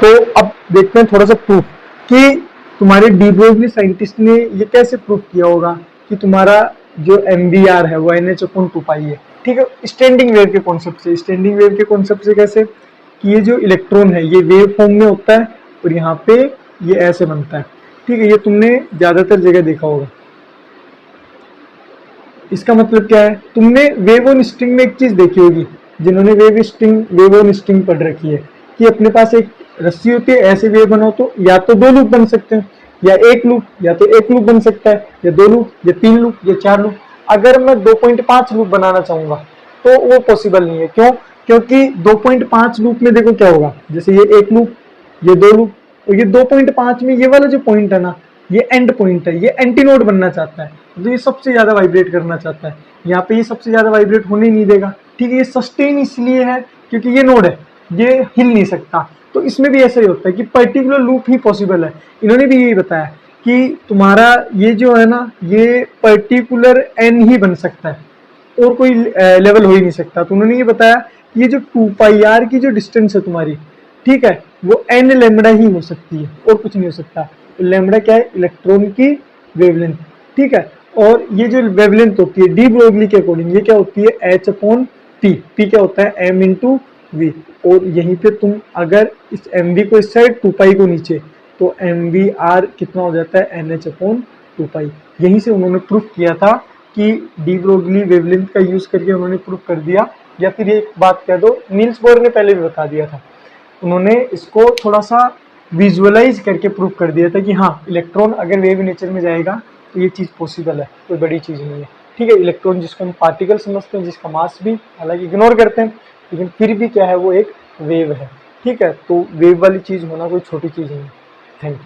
तो अब देखते हैं थोड़ा सा प्रूफ कि तुम्हारे डी ब्रोगली साइंटिस्ट ने ये कैसे प्रूफ किया होगा कि तुम्हारा जो MVR है वो NH/2 है। ठीक है, स्टैंडिंग वेव के कॉन्सेप्ट से। स्टैंडिंग वेव के कॉन्सेप्ट से कैसे कि ये जो इलेक्ट्रॉन है ये वेव फॉर्म में होता है और यहाँ पे ये ऐसे बनता है। ठीक है, ये तुमने ज्यादातर जगह देखा होगा। इसका मतलब क्या है, तुमने वेव ऑन स्ट्रिंग में एक चीज देखी होगी, जिन्होंने वेव ऑन स्ट्रिंग पढ़ रखी है, कि अपने पास एक रस्सी होती है, ऐसे वेव बनाओ तो या तो 2 लूप बन सकते हैं, या एक लूप, या तो एक लूप बन सकता है, या 2 लूप, या 3 लूप, या 4 लूप। अगर मैं 2.5 लूप बनाना चाहूंगा तो वो पॉसिबल नहीं है। क्यों? क्योंकि 2.5 लूप में देखो क्या होगा, जैसे ये एक लूप, ये 2 लूप, और ये 2.5 में ये वाला जो पॉइंट है ना, ये एंड पॉइंट है, ये एंटी नोड बनना चाहता है, तो ये सबसे ज्यादा वाइब्रेट करना चाहता है। यहाँ पे ये सबसे ज्यादा वाइब्रेट होने नहीं देगा। ठीक है, ये सस्टेन इसलिए है क्योंकि ये नोड है, ये हिल नहीं सकता। तो इसमें भी ऐसा ही होता है कि पर्टिकुलर लूप ही पॉसिबल है। इन्होंने भी यही बताया कि तुम्हारा ये जो है ना, ये पर्टिकुलर एन ही बन सकता है और कोई लेवल हो ही नहीं सकता। तो उन्होंने ये बताया कि ये जो 2πr की जो डिस्टेंस है तुम्हारी, ठीक है, वो n लैम्बडा ही हो सकती है और कुछ नहीं हो सकता। तो लैम्बडा क्या है? इलेक्ट्रॉन की वेवलेंथ। ठीक है, और ये जो वेवलेंथ होती है डी ब्रोगली के अकॉर्डिंग ये क्या होती है? h/p। p क्या होता है? m/v। और यहीं पे तुम अगर इस mv को इस साइड 2π को नीचे, तो MVR कितना हो जाता है? NH/2π। यहीं से उन्होंने प्रूफ किया था कि डी ब्रोगली वेवलेंथ का यूज करके उन्होंने प्रूफ कर दिया। या फिर एक बात कह दो, नील्स बोर ने पहले भी बता दिया था। उन्होंने इसको थोड़ा सा विजुअलाइज करके प्रूव कर दिया था कि हाँ, इलेक्ट्रॉन अगर वेव नेचर में जाएगा तो ये चीज़ पॉसिबल है, कोई बड़ी चीज़ नहीं है। ठीक है, इलेक्ट्रॉन जिसको हम पार्टिकल समझते हैं, जिसका मास भी हालांकि इग्नोर करते हैं, लेकिन फिर भी क्या है, वो एक वेव है। ठीक है, तो वेव वाली चीज़ होना कोई छोटी चीज़ नहीं है। Thank you.